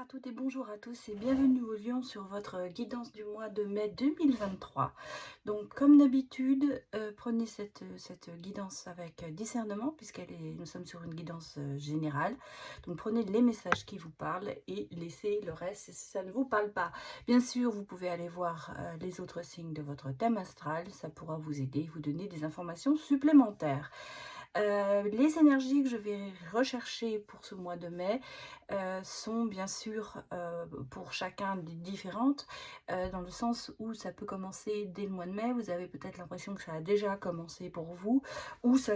à toutes et bonjour à tous et bienvenue au Lion sur votre guidance du mois de mai 2023. Donc comme d'habitude, prenez cette guidance avec discernement nous sommes sur une guidance générale. Donc prenez les messages qui vous parlent et laissez le reste si ça ne vous parle pas. Bien sûr, vous pouvez aller voir les autres signes de votre thème astral, ça pourra vous aider, vous donner des informations supplémentaires. Les énergies que je vais rechercher pour ce mois de mai sont bien sûr pour chacun différentes, dans le sens où ça peut commencer dès le mois de mai. Vous avez peut-être l'impression que ça a déjà commencé pour vous, ou ça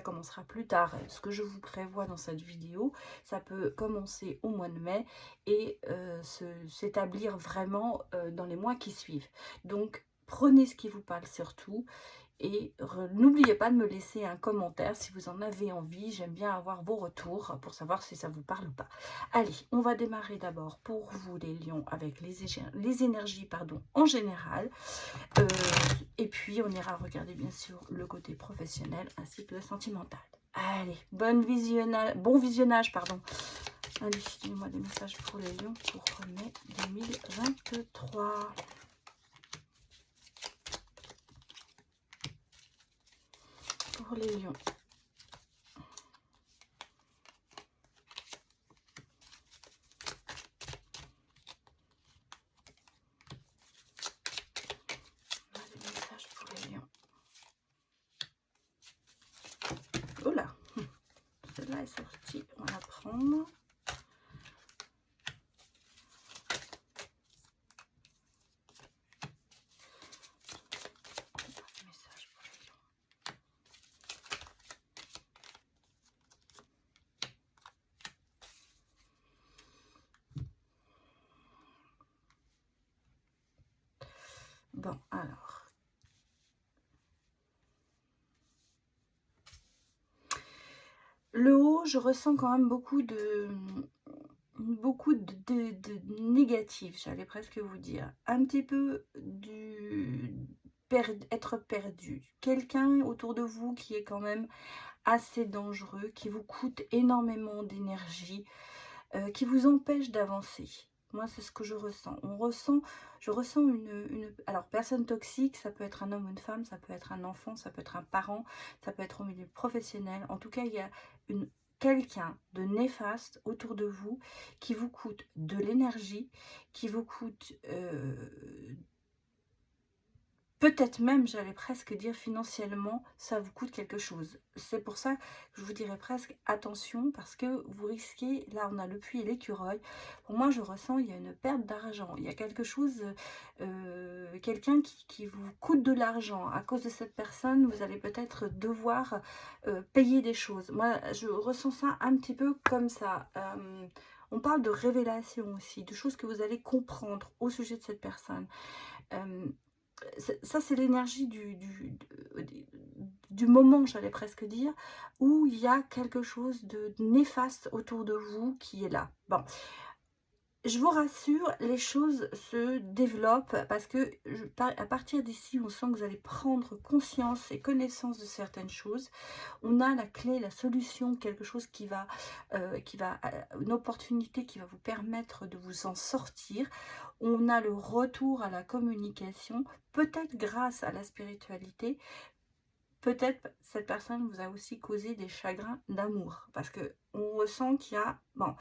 commencera plus tard. Ce que je vous prévois dans cette vidéo, ça peut commencer au mois de mai et s'établir vraiment dans les mois qui suivent. Donc prenez ce qui vous parle surtout. Et n'oubliez pas de me laisser un commentaire si vous en avez envie. J'aime bien avoir vos retours pour savoir si ça vous parle ou pas. Allez, on va démarrer d'abord pour vous les lions avec les énergies en général. Et puis on ira regarder bien sûr le côté professionnel ainsi que le sentimental. Allez, bon visionnage. Allez, donnez-moi des messages pour les lions pour mai 2023. Pour les lions. Des messages pour les lions. Oh là, celle-là est sortie, on va la prendre. Des messages pour les lions. Bon, alors. Le haut, je ressens quand même beaucoup de négatif, j'allais presque vous dire. Un petit peu être perdu. Quelqu'un autour de vous qui est quand même assez dangereux, qui vous coûte énormément d'énergie, qui vous empêche d'avancer. Moi, c'est ce que je ressens. Je ressens alors, personne toxique, ça peut être un homme ou une femme, ça peut être un enfant, ça peut être un parent, ça peut être au milieu professionnel. En tout cas, il y a quelqu'un de néfaste autour de vous qui vous coûte de l'énergie, qui vous coûte peut-être même, j'allais presque dire financièrement, ça vous coûte quelque chose. C'est pour ça que je vous dirais presque attention, parce que vous risquez, là on a le puits et l'écureuil. Pour moi, je ressens, il y a une perte d'argent. Il y a quelque chose, quelqu'un qui vous coûte de l'argent. À cause de cette personne, vous allez peut-être devoir payer des choses. Moi, je ressens ça un petit peu comme ça. On parle de révélation aussi, de choses que vous allez comprendre au sujet de cette personne. Ça, c'est l'énergie du moment, j'allais presque dire, où il y a quelque chose de néfaste autour de vous qui est là. Bon, je vous rassure, les choses se développent parce que à partir d'ici, on sent que vous allez prendre conscience et connaissance de certaines choses. On a la clé, la solution, quelque chose une opportunité qui va vous permettre de vous en sortir. On a le retour à la communication, peut-être grâce à la spiritualité. Peut-être cette personne vous a aussi causé des chagrins d'amour, parce que on ressent qu'il y a, bon,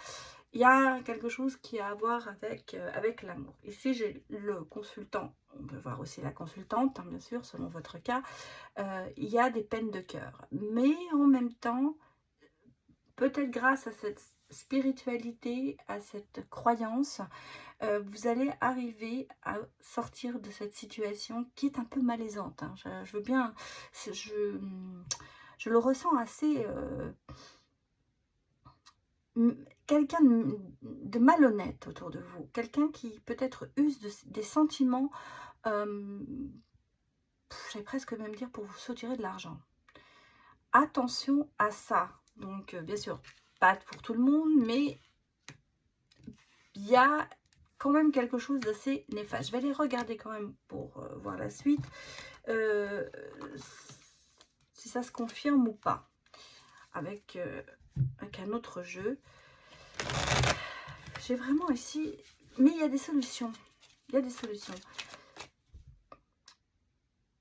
il y a quelque chose qui a à voir avec l'amour. Ici, j'ai le consultant, on peut voir aussi la consultante, hein, bien sûr, selon votre cas. Il y a des peines de cœur, mais en même temps, peut-être grâce à cette spiritualité, à cette croyance, vous allez arriver à sortir de cette situation qui est un peu malaisante, hein. Je veux bien, je le ressens assez, quelqu'un de malhonnête autour de vous, quelqu'un qui peut-être use des sentiments, j'allais presque même dire pour vous soutirer de l'argent. Attention à ça. Donc, bien sûr, pas pour tout le monde, mais il y a quand même quelque chose d'assez néfaste. Je vais aller regarder quand même pour voir la suite, si ça se confirme ou pas, avec un autre jeu. j'ai vraiment ici... Mais il y a des solutions. Il y a des solutions.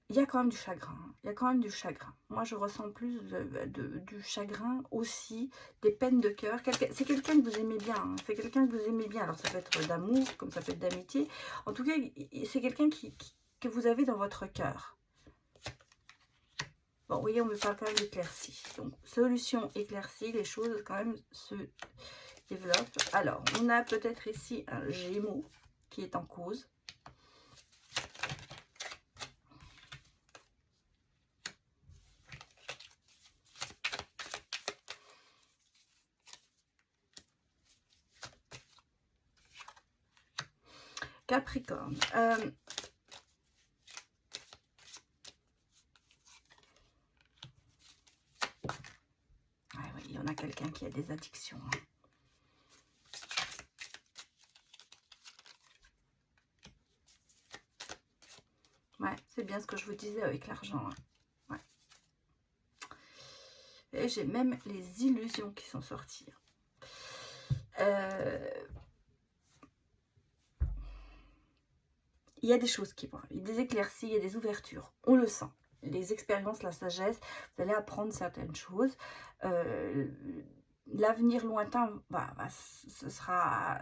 Il y a quand même du chagrin. Il y a quand même du chagrin. Moi, je ressens plus du chagrin aussi, des peines de cœur. C'est quelqu'un que vous aimez bien. Hein. C'est quelqu'un que vous aimez bien. Alors, ça peut être d'amour, comme ça peut être d'amitié. En tout cas, c'est quelqu'un que vous avez dans votre cœur. Bon, vous voyez, on me parle quand même d'éclaircie. Donc, solution éclaircie, les choses quand même se développent. Alors, on a peut-être ici un Gémeaux qui est en cause. Capricorne. Oui, il y en a quelqu'un qui a des addictions. Hein. Ouais, c'est bien ce que je vous disais avec l'argent. Hein. Ouais. Et j'ai même les illusions qui sont sorties. Il y a des choses qui vont, il y a des éclaircies, il y a des ouvertures. On le sent. Les expériences, la sagesse, vous allez apprendre certaines choses. L'avenir lointain, ce sera...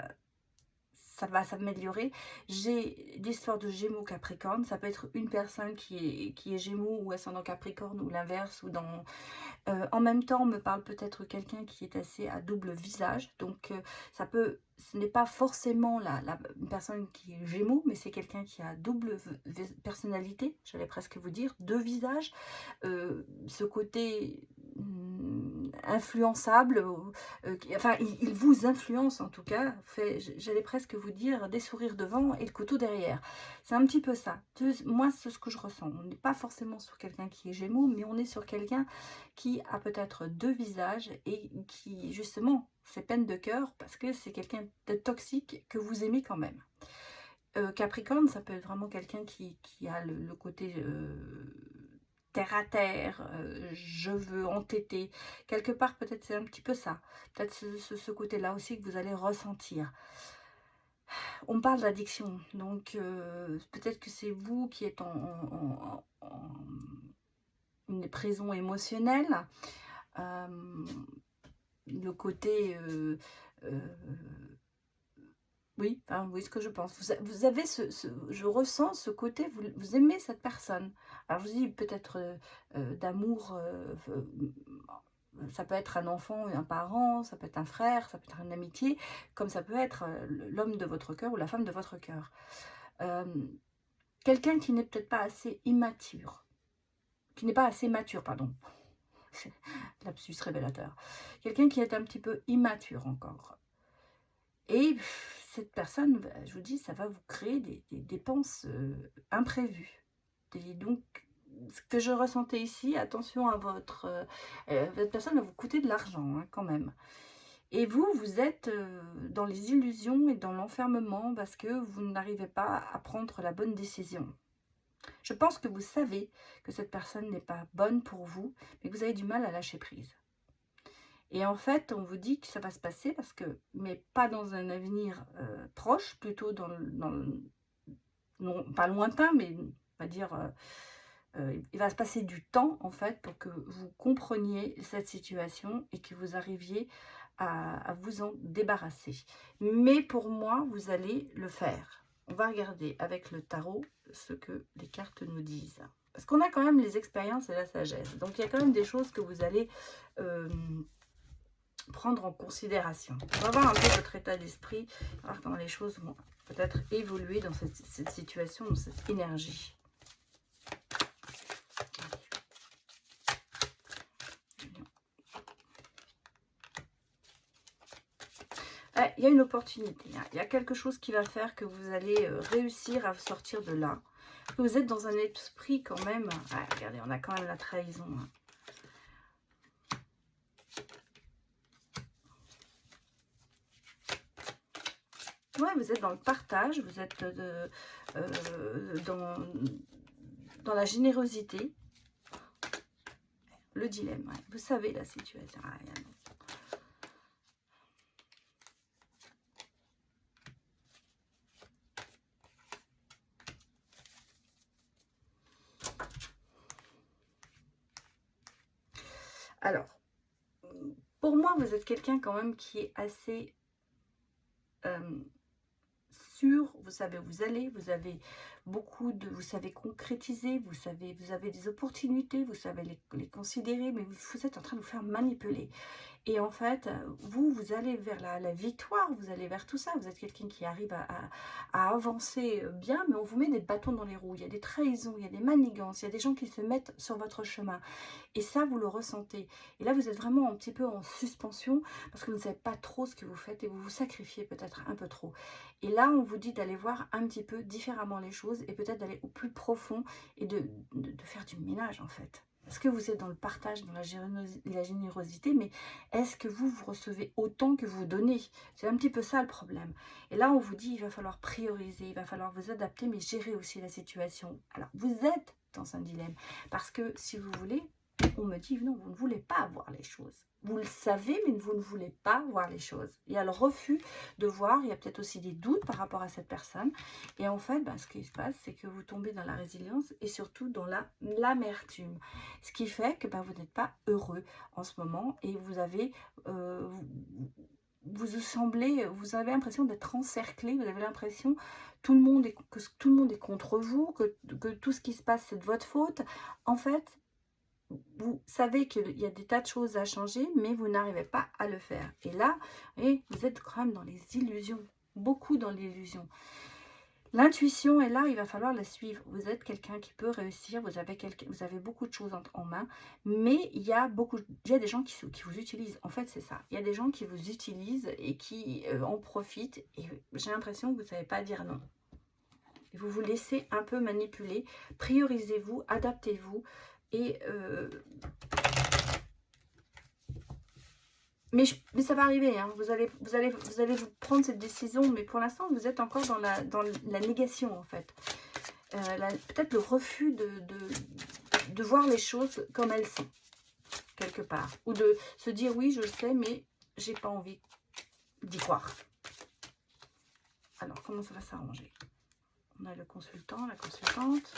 ça va s'améliorer. J'ai l'histoire de Gémeaux Capricorne. Ça peut être une personne qui est Gémeaux ou ascendant Capricorne ou l'inverse. Ou dans en même temps, on me parle peut-être quelqu'un qui est assez à double visage. Donc, ce n'est pas forcément une personne qui est Gémeaux, mais c'est quelqu'un qui a double personnalité. J'allais presque vous dire, deux visages. Ce côté influençable, enfin il vous influence en tout cas, j'allais presque vous dire des sourires devant et le couteau derrière, c'est un petit peu ça. Moi c'est ce que je ressens, on n'est pas forcément sur quelqu'un qui est Gémeaux, mais on est sur quelqu'un qui a peut-être deux visages et qui justement fait peine de cœur parce que c'est quelqu'un de toxique que vous aimez quand même. Capricorne, ça peut être vraiment quelqu'un qui a le côté terre à terre, je veux entêter. Quelque part, peut-être c'est un petit peu ça. Peut-être ce côté-là aussi que vous allez ressentir. On parle d'addiction, donc peut-être que c'est vous qui êtes en une prison émotionnelle. Le côté... oui, enfin, vous voyez ce que je pense. Vous avez je ressens ce côté, vous aimez cette personne. Alors, je vous dis peut-être d'amour, ça peut être un enfant et un parent, ça peut être un frère, ça peut être une amitié, comme ça peut être l'homme de votre cœur ou la femme de votre cœur. Quelqu'un qui n'est peut-être pas assez immature, qui n'est pas assez mature, pardon. Lapsus révélateur. Quelqu'un qui est un petit peu immature encore. Et cette personne, je vous dis, ça va vous créer des dépenses imprévues. Et donc, ce que je ressentais ici, attention à votre personne va vous coûter de l'argent hein, quand même. Et vous êtes dans les illusions et dans l'enfermement parce que vous n'arrivez pas à prendre la bonne décision. Je pense que vous savez que cette personne n'est pas bonne pour vous, mais que vous avez du mal à lâcher prise. Et en fait, on vous dit que ça va se passer parce que, mais pas dans un avenir proche, plutôt non, pas lointain, mais on va dire, il va se passer du temps en fait pour que vous compreniez cette situation et que vous arriviez à vous en débarrasser. Mais pour moi, vous allez le faire. On va regarder avec le tarot ce que les cartes nous disent. Parce qu'on a quand même les expériences et la sagesse. Donc il y a quand même des choses que vous allez... prendre en considération. On va voir un peu votre état d'esprit, voir comment les choses vont peut-être évoluer dans cette situation, dans cette énergie. Il y a une opportunité, hein. Il y a quelque chose qui va faire que vous allez réussir à sortir de là. Vous êtes dans un esprit quand même... regardez, on a quand même la trahison. Hein. Ouais, vous êtes dans le partage, vous êtes dans la générosité. Le dilemme, ouais. Vous savez la situation. Alors, pour moi, vous êtes quelqu'un quand même qui est assez sûr, vous savez où vous allez, vous avez vous savez concrétiser, vous avez des opportunités, vous savez les considérer, mais vous êtes en train de vous faire manipuler. Et en fait, vous allez vers la victoire, vous allez vers tout ça. Vous êtes quelqu'un qui arrive à avancer bien, mais on vous met des bâtons dans les roues. Il y a des trahisons, il y a des manigances, il y a des gens qui se mettent sur votre chemin. Et ça, vous le ressentez. Et là, vous êtes vraiment un petit peu en suspension parce que vous ne savez pas trop ce que vous faites et vous vous sacrifiez peut-être un peu trop. Et là, on vous dit d'aller voir un petit peu différemment les choses et peut-être d'aller au plus profond et de faire du ménage en fait. Est-ce que vous êtes dans le partage, dans la générosité, mais est-ce que vous recevez autant que vous donnez? C'est un petit peu ça le problème. Et là, on vous dit, il va falloir prioriser, il va falloir vous adapter, mais gérer aussi la situation. Alors, vous êtes dans un dilemme, parce que si vous voulez, on me dit, non, vous ne voulez pas voir les choses. Vous le savez, mais vous ne voulez pas voir les choses. Il y a le refus de voir, il y a peut-être aussi des doutes par rapport à cette personne. Et en fait, ce qui se passe, c'est que vous tombez dans la résilience et surtout dans l'amertume. Ce qui fait que vous n'êtes pas heureux en ce moment et vous avez... vous avez l'impression d'être encerclé, vous avez l'impression que tout le monde est contre vous, que tout ce qui se passe, c'est de votre faute. En fait, vous savez qu'il y a des tas de choses à changer, mais vous n'arrivez pas à le faire. Et là, vous êtes quand même dans les illusions, beaucoup dans l'illusion. L'intuition est là, il va falloir la suivre. Vous êtes quelqu'un qui peut réussir, vous avez beaucoup de choses en main, mais il y a des gens qui vous utilisent. En fait, c'est ça. Il y a des gens qui vous utilisent et qui en profitent. Et j'ai l'impression que vous ne savez pas dire non. Et vous vous laissez un peu manipuler. Priorisez-vous, adaptez-vous. Et mais ça va arriver, hein. Vous allez vous prendre cette décision, mais pour l'instant, vous êtes encore dans la négation, en fait. Peut-être le refus de voir les choses comme elles sont, quelque part. Ou de se dire, oui, je le sais, mais j'ai pas envie d'y croire. Alors, comment ça va s'arranger? On a le consultant, la consultante.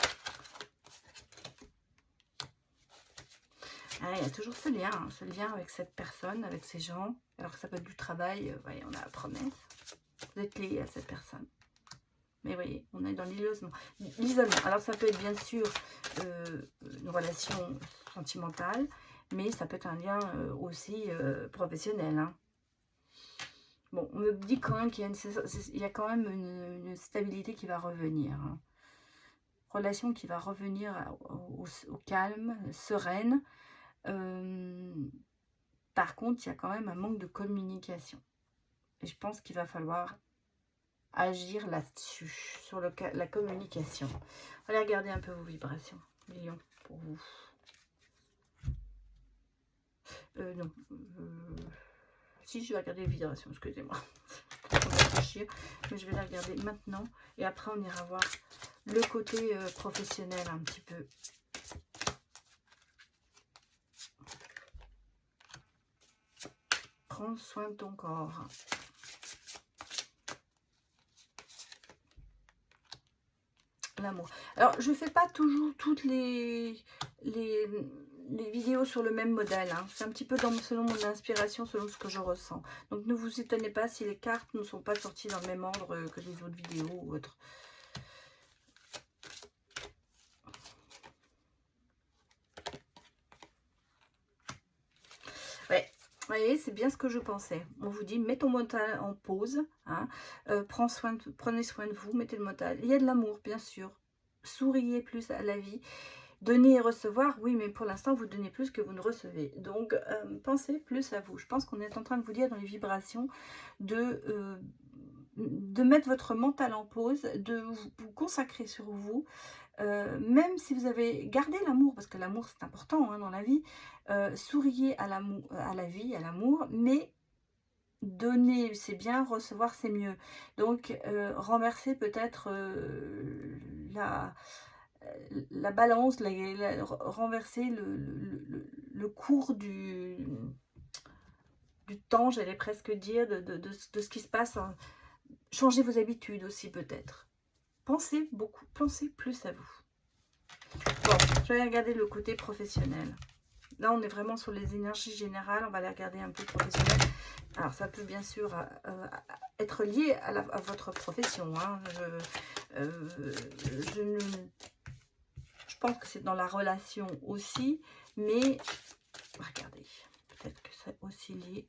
Ah, il y a toujours ce lien avec cette personne, avec ces gens. Alors que ça peut être du travail, voyez, on a la promesse. Vous êtes lié à cette personne. Mais voyez, on est dans l'isolement. Alors ça peut être bien sûr une relation sentimentale, mais ça peut être un lien aussi professionnel. Hein. Bon, on me dit quand même qu'il y a quand même une stabilité qui va revenir. Hein. Relation qui va revenir au calme, sereine. Par contre, il y a quand même un manque de communication. Et je pense qu'il va falloir agir là-dessus, sur la communication. Allez regarder un peu vos vibrations, Lion, pour vous. Non. Si, je vais regarder les vibrations, excusez-moi. Réfléchir, mais je vais la regarder maintenant. Et après, on ira voir le côté professionnel un petit peu. Prends soin de ton corps. L'amour. Alors, je ne fais pas toujours toutes les vidéos sur le même modèle. Hein. C'est un petit peu selon mon inspiration, selon ce que je ressens. Donc, ne vous étonnez pas si les cartes ne sont pas sorties dans le même ordre que les autres vidéos ou autres. Ouais. Vous voyez, c'est bien ce que je pensais. On vous dit, mets ton mental en pause. Hein, prenez soin de vous, mettez le mental. Il y a de l'amour, bien sûr. Souriez plus à la vie. Donner et recevoir, oui, mais pour l'instant, vous donnez plus que vous ne recevez. Donc, pensez plus à vous. Je pense qu'on est en train de vous dire dans les vibrations de mettre votre mental en pause, de vous consacrer sur vous. Même si vous avez gardé l'amour, parce que l'amour c'est important hein, dans la vie, souriez à la vie, à l'amour, mais donner c'est bien, recevoir c'est mieux. Donc renverser peut-être la balance, renverser le cours du temps, j'allais presque dire, de ce qui se passe. Hein. Changez vos habitudes aussi peut-être. Pensez beaucoup, pensez plus à vous. Bon, je vais regarder le côté professionnel. Là, on est vraiment sur les énergies générales. On va les regarder un peu professionnelles. Alors, ça peut bien sûr être lié à votre profession. Hein. Je pense que c'est dans la relation aussi. Mais, regardez, peut-être que c'est aussi lié.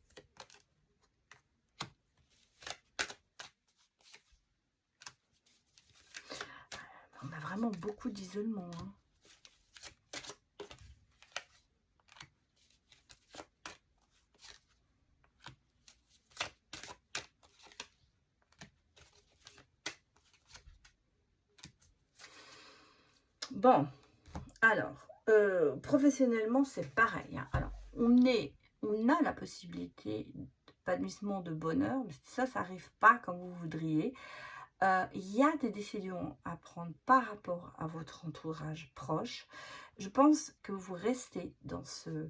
On a vraiment beaucoup d'isolement. Hein. Bon, alors, professionnellement, c'est pareil. Hein. Alors, on a la possibilité d'épanouissement, de bonheur, mais ça n'arrive pas comme vous voudriez. Il y a des décisions à prendre par rapport à votre entourage proche. Je pense que vous restez dans ce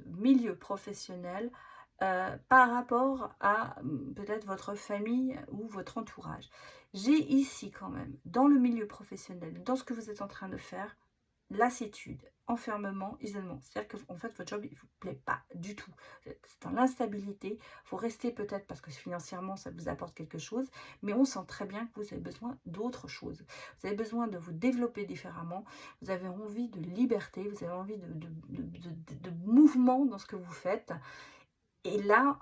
milieu professionnel par rapport à peut-être votre famille ou votre entourage. J'ai ici quand même, dans le milieu professionnel, dans ce que vous êtes en train de faire, lassitude, enfermement, isolement. C'est-à-dire qu'en fait, votre job, il ne vous plaît pas du tout. C'est dans l'instabilité. Il faut rester peut-être parce que financièrement, ça vous apporte quelque chose. Mais on sent très bien que vous avez besoin d'autre chose. Vous avez besoin de vous développer différemment. Vous avez envie de liberté. Vous avez envie de mouvement dans ce que vous faites. Et là,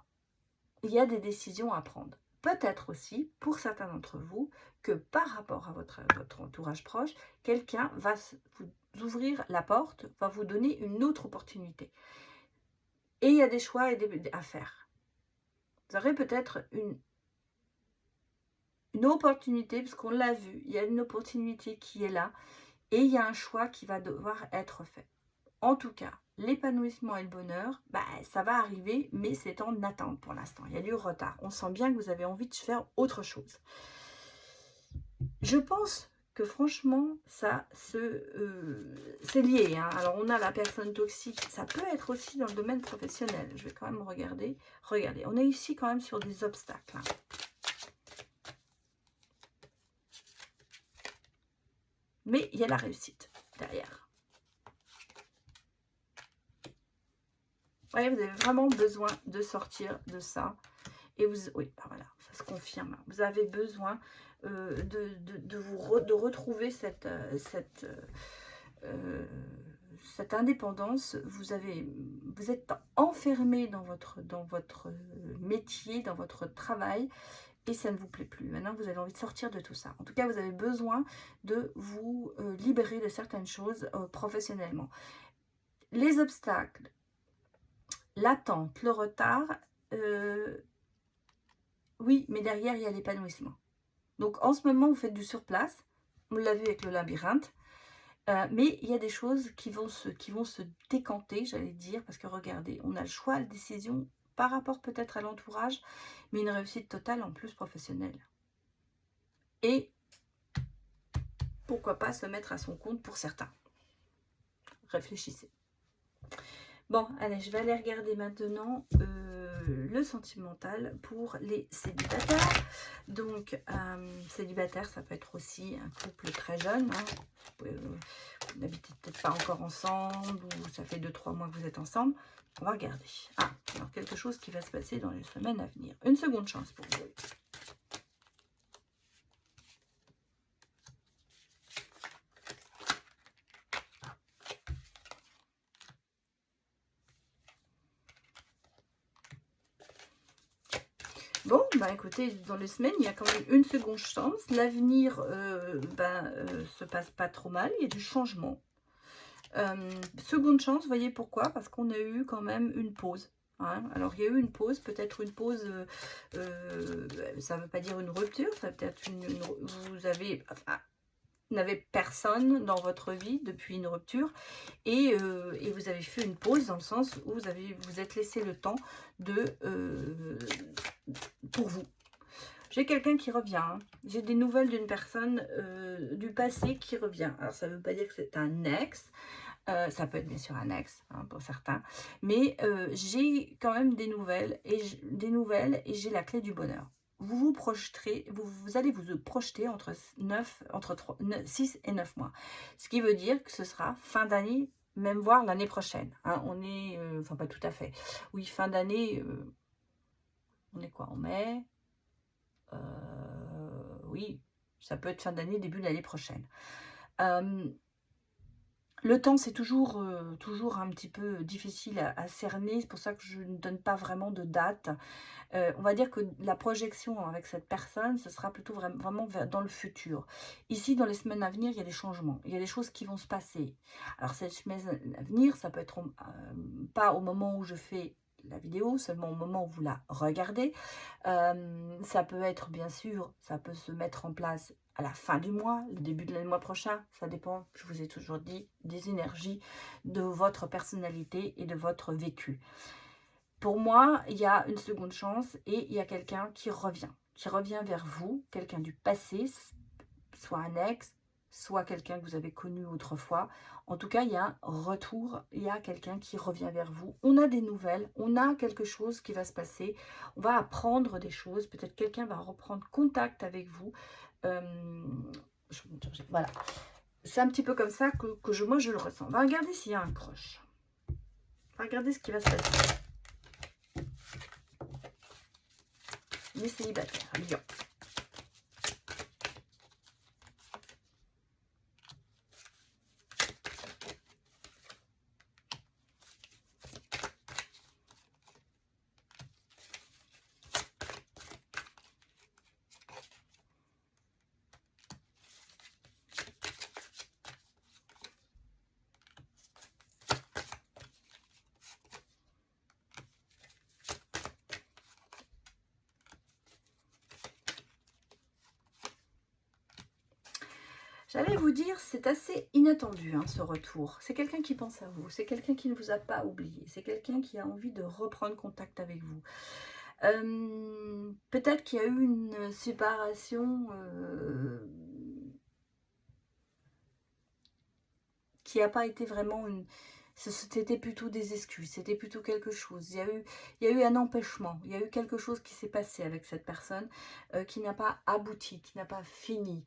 il y a des décisions à prendre. Peut-être aussi, pour certains d'entre vous, que par rapport à votre entourage proche, quelqu'un va vous ouvrir la porte, va vous donner une autre opportunité. Et il y a des choix à faire. Vous aurez peut-être une opportunité, parce qu'on l'a vu, il y a une opportunité qui est là, et il y a un choix qui va devoir être fait. En tout cas, l'épanouissement et le bonheur, ça va arriver, mais c'est en attente pour l'instant. Il y a du retard. On sent bien que vous avez envie de faire autre chose. Je pense que franchement, ça c'est lié. Hein. Alors, on a la personne toxique. Ça peut être aussi dans le domaine professionnel. Je vais quand même regarder. Regardez, on est ici quand même sur des obstacles. Hein. Mais il y a la réussite derrière. Vous voyez, vous avez vraiment besoin de sortir de ça. Et vous, oui, voilà, ça se confirme. Vous avez besoin de retrouver cette indépendance. Vous êtes enfermé dans votre métier, dans votre travail, et ça ne vous plaît plus. Maintenant, vous avez envie de sortir de tout ça. En tout cas, vous avez besoin de vous libérer de certaines choses professionnellement. Les obstacles, l'attente, le retard, oui, mais derrière, il y a l'épanouissement. Donc, en ce moment, vous faites du surplace. On l'a vu avec le labyrinthe. Mais il y a des choses qui vont se décanter, j'allais dire, parce que regardez, on a le choix, la décision par rapport peut-être à l'entourage, mais une réussite totale en plus professionnelle. Et pourquoi pas se mettre à son compte pour certains. Réfléchissez. Bon, allez, je vais aller regarder maintenant le sentimental pour les célibataires. Donc, célibataire, ça peut être aussi un couple très jeune. Hein. Vous n'habitez peut-être pas encore ensemble, ou ça fait 2-3 mois que vous êtes ensemble. On va regarder. Ah, alors quelque chose qui va se passer dans les semaines à venir. Une seconde chance pour vous. Bon, écoutez, dans les semaines, il y a quand même une seconde chance. L'avenir se passe pas trop mal. Il y a du changement. Seconde chance, vous voyez pourquoi? Parce qu'on a eu quand même une pause. Hein. Alors, il y a eu une pause, peut-être une pause, ça ne veut pas dire une rupture, ça peut être vous avez... n'avez personne dans votre vie depuis une rupture et vous avez fait une pause dans le sens où vous êtes laissé le temps pour vous. J'ai quelqu'un qui revient. Hein. J'ai des nouvelles d'une personne du passé qui revient. Alors, ça ne veut pas dire que c'est un ex. Ça peut être bien sûr un ex hein, pour certains. Mais j'ai quand même des nouvelles et j'ai la clé du bonheur. Vous allez vous projeter entre 6 et 9 mois. Ce qui veut dire que ce sera fin d'année même voir l'année prochaine. Hein. On est, enfin pas tout à fait. Oui, fin d'année, on est quoi, en mai? Oui, ça peut être fin d'année, début de l'année prochaine. Le temps, c'est toujours, toujours un petit peu difficile à cerner. C'est pour ça que je ne donne pas vraiment de date. On va dire que la projection avec cette personne, ce sera plutôt vraiment dans le futur. Ici, dans les semaines à venir, il y a des changements. Il y a des choses qui vont se passer. Alors, ces semaines à venir, ça peut être pas au moment où je fais la vidéo, seulement au moment où vous la regardez. Ça peut être, bien sûr, ça peut se mettre en place à la fin du mois, le début de le mois prochain. Ça dépend, je vous ai toujours dit, des énergies, de votre personnalité et de votre vécu. Pour moi, il y a une seconde chance et il y a quelqu'un qui revient vers vous, quelqu'un du passé, soit un ex, soit quelqu'un que vous avez connu autrefois. En tout cas, il y a un retour, il y a quelqu'un qui revient vers vous. On a des nouvelles, on a quelque chose qui va se passer, on va apprendre des choses, peut-être quelqu'un va reprendre contact avec vous. Voilà, c'est un petit peu comme ça que moi je le ressens. On va regarder s'il y a un croche. On va regarder ce qui va se passer. Les célibataires, Lion. J'allais vous dire, c'est assez inattendu hein, ce retour. C'est quelqu'un qui pense à vous, c'est quelqu'un qui ne vous a pas oublié, c'est quelqu'un qui a envie de reprendre contact avec vous. Peut-être qu'il y a eu une séparation qui n'a pas été vraiment une... C'était plutôt des excuses, c'était plutôt quelque chose. Il y a eu un empêchement, il y a eu quelque chose qui s'est passé avec cette personne qui n'a pas abouti, qui n'a pas fini.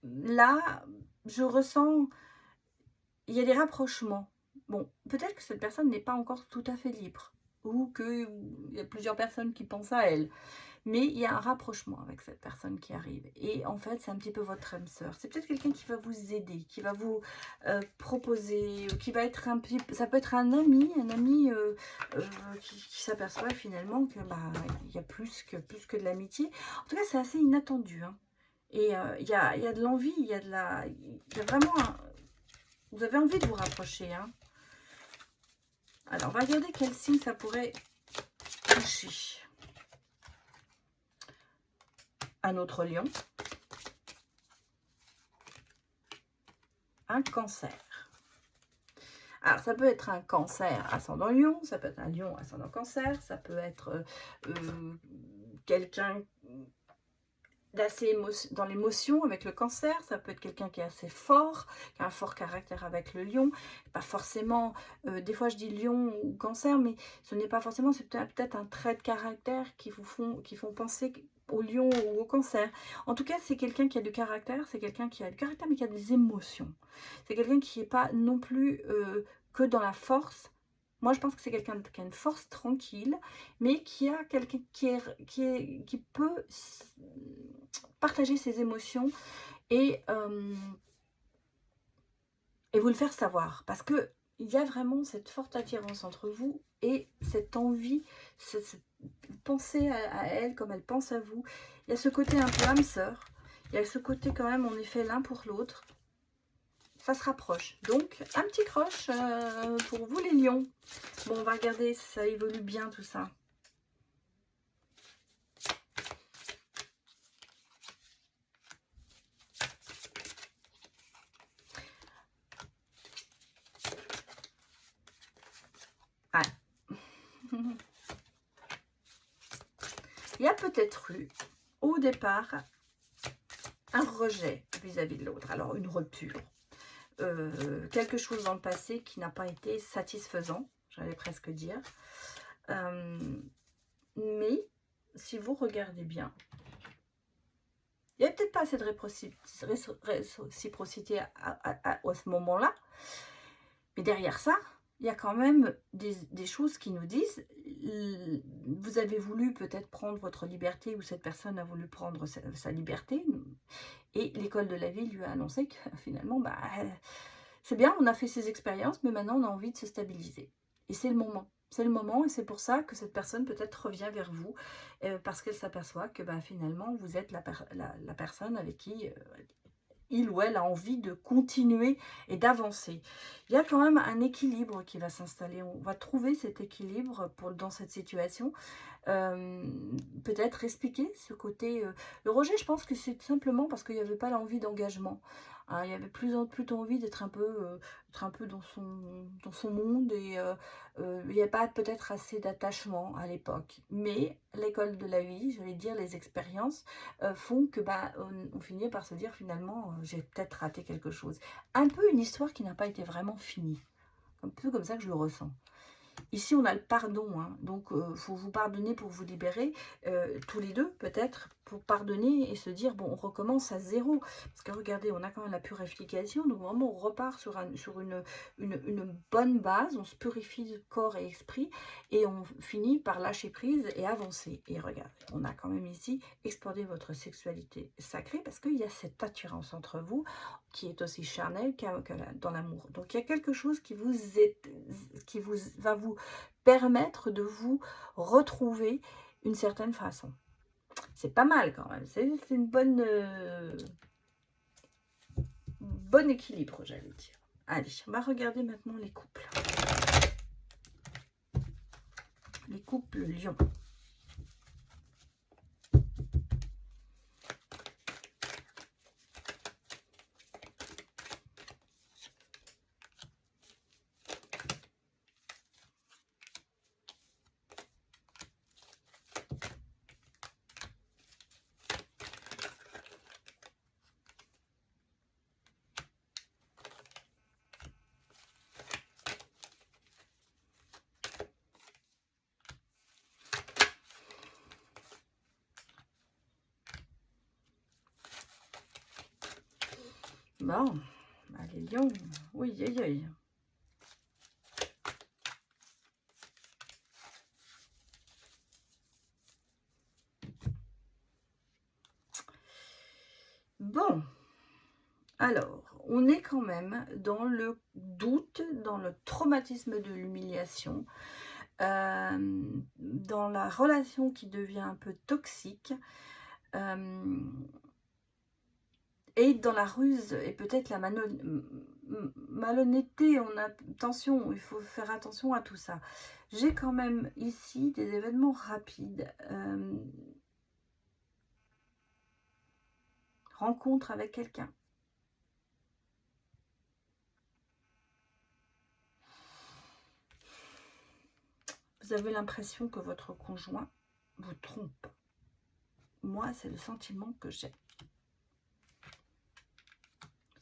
Là, je ressens, il y a des rapprochements. Bon, peut-être que cette personne n'est pas encore tout à fait libre, ou qu'il y a plusieurs personnes qui pensent à elle. Mais il y a un rapprochement avec cette personne qui arrive. Et en fait, c'est un petit peu votre âme sœur. C'est peut-être quelqu'un qui va vous aider, qui va vous proposer, qui va être un petit... Ça peut être un ami qui s'aperçoit finalement que bah, il y a plus que de l'amitié. En tout cas, c'est assez inattendu. Hein. Et il y a de l'envie, il y a vraiment... vous avez envie de vous rapprocher. Hein. Alors, on va regarder quel signe ça pourrait toucher. Un autre lion. Un cancer. Alors, ça peut être un cancer ascendant lion, ça peut être un lion ascendant cancer, ça peut être quelqu'un d'assez dans l'émotion avec le cancer, ça peut être quelqu'un qui est assez fort, qui a un fort caractère avec le lion, pas forcément, des fois je dis lion ou cancer, mais ce n'est pas forcément, c'est peut-être un trait de caractère qui font penser au lion ou au cancer. En tout cas, c'est quelqu'un qui a du caractère, c'est quelqu'un qui a du caractère mais qui a des émotions. C'est quelqu'un qui n'est pas non plus que dans la force. Moi, je pense que c'est quelqu'un qui a une force tranquille, mais qui a quelqu'un qui peut partager ses émotions et vous le faire savoir. Parce que il y a vraiment cette forte attirance entre vous et cette envie, penser à elle comme elle pense à vous. Il y a ce côté un peu âme sœur. Il y a ce côté quand même, on est fait l'un pour l'autre. Ça se rapproche. Donc, un petit croche pour vous les lions. Bon, on va regarder si ça évolue bien tout ça. Ah. Il y a peut-être eu, au départ, un rejet vis-à-vis de l'autre. Alors, une rupture. Quelque chose dans le passé qui n'a pas été satisfaisant, j'allais presque dire. Mais, si vous regardez bien, Il n'y avait peut-être pas assez de réciprocité à ce moment-là. Mais derrière ça, il y a quand même des choses qui nous disent, vous avez voulu peut-être prendre votre liberté, ou cette personne a voulu prendre sa liberté, et l'école de la vie lui a annoncé que finalement, bah, c'est bien, on a fait ces expériences, mais maintenant on a envie de se stabiliser. Et c'est le moment. C'est le moment, et c'est pour ça que cette personne peut-être revient vers vous, parce qu'elle s'aperçoit que bah, finalement, vous êtes la personne avec qui il ou elle a envie de continuer et d'avancer. Il y a quand même un équilibre qui va s'installer. On va trouver cet équilibre dans cette situation. Peut-être expliquer ce côté... le rejet, je pense que c'est simplement parce qu'il n'y avait pas l'envie d'engagement. Hein, il y avait plutôt envie d'être un peu dans son monde, et il n'y avait pas peut-être assez d'attachement à l'époque. Mais l'école de la vie, j'allais dire les expériences, font que bah, on finit par se dire finalement, j'ai peut-être raté quelque chose. Un peu une histoire qui n'a pas été vraiment finie. Un peu comme ça que je le ressens. Ici, on a le pardon, hein, donc il faut vous pardonner pour vous libérer, tous les deux peut-être, pour pardonner et se dire, bon, on recommence à zéro. Parce que regardez, on a quand même la purification, donc vraiment on repart sur une bonne base, on se purifie corps et esprit, et on finit par lâcher prise et avancer. Et regardez, on a quand même ici exploré votre sexualité sacrée, parce qu'il y a cette attirance entre vous, qui est aussi charnelle dans l'amour. Donc il y a quelque chose qui va vous permettre de vous retrouver une certaine façon. C'est pas mal quand même. C'est une bon équilibre, j'allais dire. Allez, on va regarder maintenant les couples. Les couples lions. Bon, allez lions, oui, aïe, aïe. Bon, alors, on est quand même dans le doute, dans le traumatisme de l'humiliation, dans la relation qui devient un peu toxique, et dans la ruse et peut-être la malhonnêteté. Attention, il faut faire attention à tout ça. J'ai quand même ici des événements rapides, rencontre avec quelqu'un. Vous avez l'impression que votre conjoint vous trompe. Moi, c'est le sentiment que j'ai.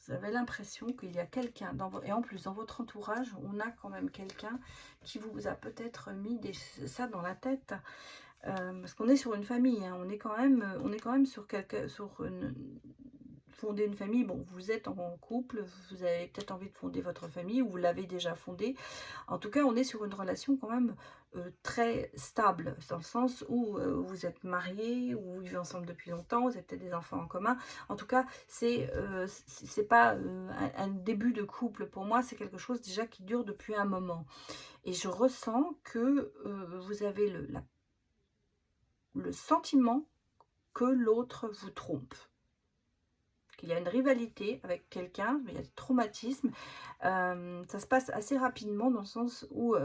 Vous avez l'impression qu'il y a quelqu'un, et en plus dans votre entourage, on a quand même quelqu'un qui vous a peut-être mis ça dans la tête. Parce qu'on est sur une famille, hein, on est quand même sur fonder une famille. Bon, vous êtes en couple, vous avez peut-être envie de fonder votre famille, ou vous l'avez déjà fondée. En tout cas, on est sur une relation quand même très stable, dans le sens où vous êtes mariés, ou vous vivez ensemble depuis longtemps, vous avez peut-être des enfants en commun. En tout cas, c'est pas un début de couple. Pour moi, c'est quelque chose déjà qui dure depuis un moment. Et je ressens que vous avez le sentiment que l'autre vous trompe. Qu'il y a une rivalité avec quelqu'un, il y a des traumatismes. Ça se passe assez rapidement, dans le sens où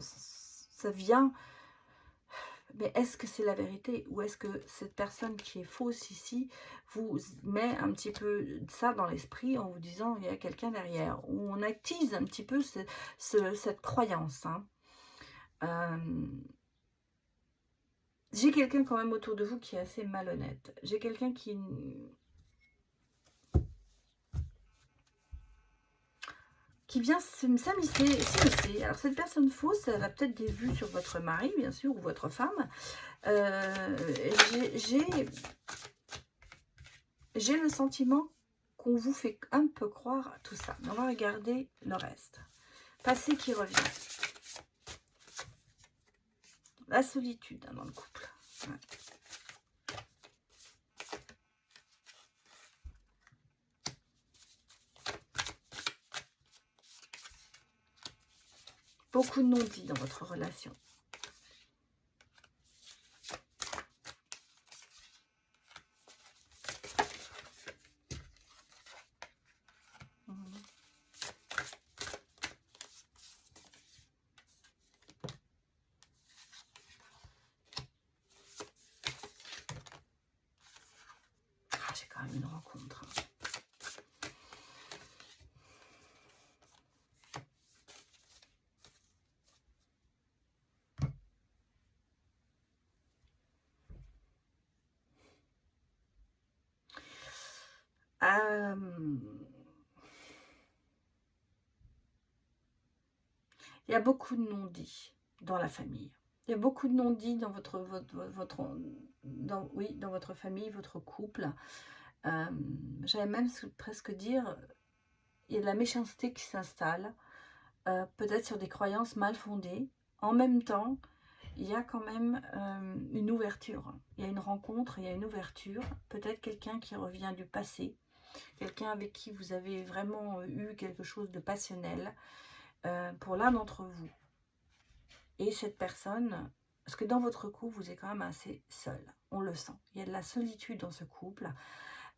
ça vient. Mais est-ce que c'est la vérité, ou est-ce que cette personne qui est fausse ici vous met un petit peu ça dans l'esprit en vous disant il y a quelqu'un derrière, où on attise un petit peu cette croyance, hein. J'ai quelqu'un quand même autour de vous qui est assez malhonnête. J'ai quelqu'un qui vient s'immiscer. Alors cette personne fausse, elle a peut-être des vues sur votre mari, bien sûr, ou votre femme. J'ai J'ai le sentiment qu'on vous fait un peu croire à tout ça. Mais on va regarder le reste. Passé qui revient. La solitude dans le couple. Ouais. Beaucoup de non-dits dans votre relation. Ah, j'ai quand même une rencontre. Il y a beaucoup de non-dits dans la famille. Il y a beaucoup de non-dits dans dans votre famille, votre couple. J'allais même presque dire, il y a de la méchanceté qui s'installe, peut-être sur des croyances mal fondées. En même temps, il y a quand même une ouverture. Il y a une rencontre, il y a une ouverture. Peut-être quelqu'un qui revient du passé, quelqu'un avec qui vous avez vraiment eu quelque chose de passionnel pour l'un d'entre vous. Et cette personne, parce que dans votre couple, vous êtes quand même assez seul. On le sent. Il y a de la solitude dans ce couple.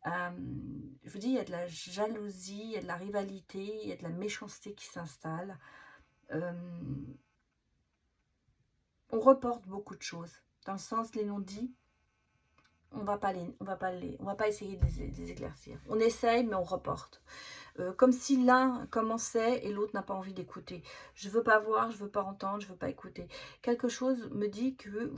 Je vous dis, il y a de la jalousie, il y a de la rivalité, il y a de la méchanceté qui s'installe. On reporte beaucoup de choses. Dans le sens, les non-dits, on va pas essayer de les éclaircir. On essaye, mais on reporte. Comme si l'un commençait et l'autre n'a pas envie d'écouter. Je veux pas voir, je veux pas entendre, je veux pas écouter. Quelque chose me dit que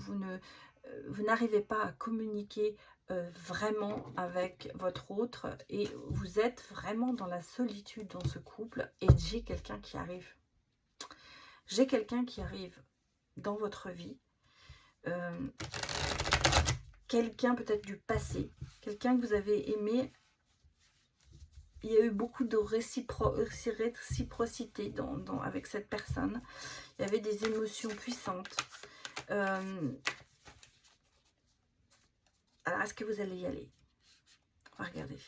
vous n'arrivez pas à communiquer vraiment avec votre autre et vous êtes vraiment dans la solitude dans ce couple et j'ai quelqu'un qui arrive. J'ai quelqu'un qui arrive dans votre vie. Quelqu'un peut-être du passé, quelqu'un que vous avez aimé. Il y a eu beaucoup de réciprocité avec cette personne. Il y avait des émotions puissantes. Alors, est-ce que vous allez y aller? On va regarder.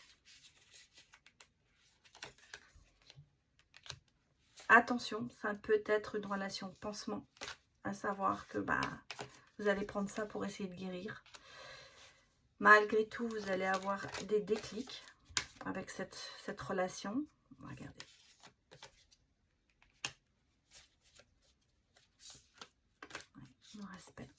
Attention, ça peut être une relation pansement. À savoir que vous allez prendre ça pour essayer de guérir. Malgré tout, vous allez avoir des déclics avec cette relation. Regardez. Ouais, mon respect.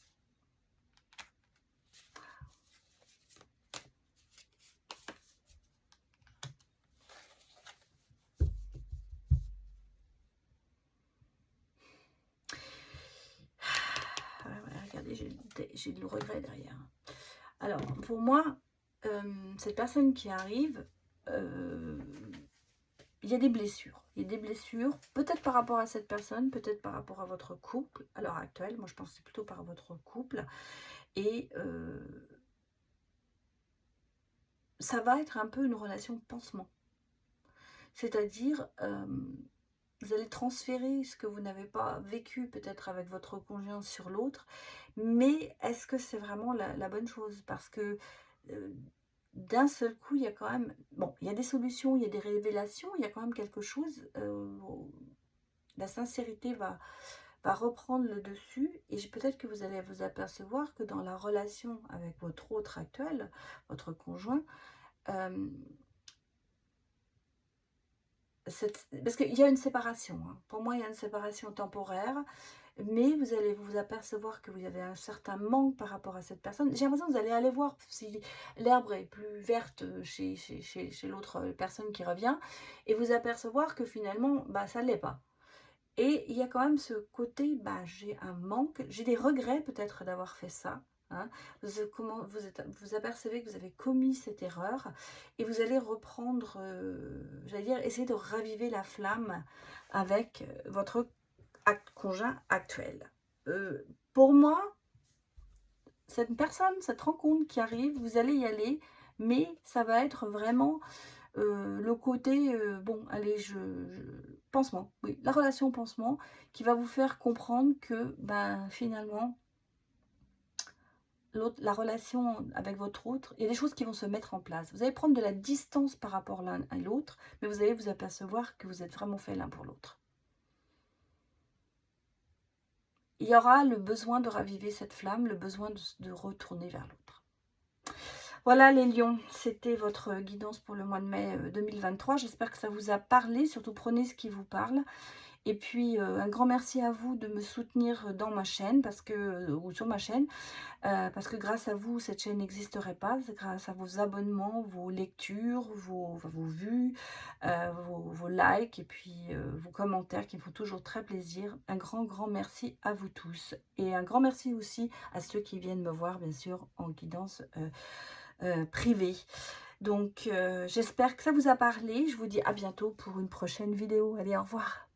Regardez, j'ai du regret derrière. Alors, pour moi, cette personne qui arrive, il y a des blessures. Il y a des blessures, peut-être par rapport à cette personne, peut-être par rapport à votre couple, à l'heure actuelle. Moi, je pense que c'est plutôt par votre couple. Et ça va être un peu une relation pansement. C'est-à-dire, vous allez transférer ce que vous n'avez pas vécu peut-être avec votre conjoint sur l'autre. Mais est-ce que c'est vraiment la bonne chose? Parce que d'un seul coup, il y a quand même... Bon, il y a des solutions, il y a des révélations, il y a quand même quelque chose. La sincérité va reprendre le dessus. Et peut-être que vous allez vous apercevoir que dans la relation avec votre autre actuel, votre conjoint, parce qu'il y a une séparation. Hein. Pour moi, il y a une séparation temporaire. Mais vous allez vous apercevoir que vous avez un certain manque par rapport à cette personne. J'ai l'impression que vous allez aller voir si l'herbe est plus verte chez l'autre personne qui revient. Et vous apercevoir que finalement, ça ne l'est pas. Et il y a quand même ce côté, j'ai un manque. J'ai des regrets peut-être d'avoir fait ça. Hein. Vous apercevez que vous avez commis cette erreur. Et vous allez reprendre, j'allais dire, essayer de raviver la flamme avec votre conjoint actuel. Pour moi, cette personne, cette rencontre qui arrive, vous allez y aller, mais ça va être vraiment le côté, bon, allez, pansement, oui, la relation pansement qui va vous faire comprendre que, ben, finalement, la relation avec votre autre, il y a des choses qui vont se mettre en place. Vous allez prendre de la distance par rapport l'un à l'autre, mais vous allez vous apercevoir que vous êtes vraiment fait l'un pour l'autre. Il y aura le besoin de raviver cette flamme, le besoin de retourner vers l'autre. Voilà les lions, c'était votre guidance pour le mois de mai 2023. J'espère que ça vous a parlé, surtout prenez ce qui vous parle. Et puis un grand merci à vous de me soutenir dans ma chaîne, parce que, ou sur ma chaîne, parce que grâce à vous, cette chaîne n'existerait pas. C'est grâce à vos abonnements, vos lectures, vos vues, vos likes et puis vos commentaires qui me font toujours très plaisir. Un grand merci à vous tous. Et un grand merci aussi à ceux qui viennent me voir, bien sûr, en guidance privée. Donc j'espère que ça vous a parlé. Je vous dis à bientôt pour une prochaine vidéo. Allez, au revoir.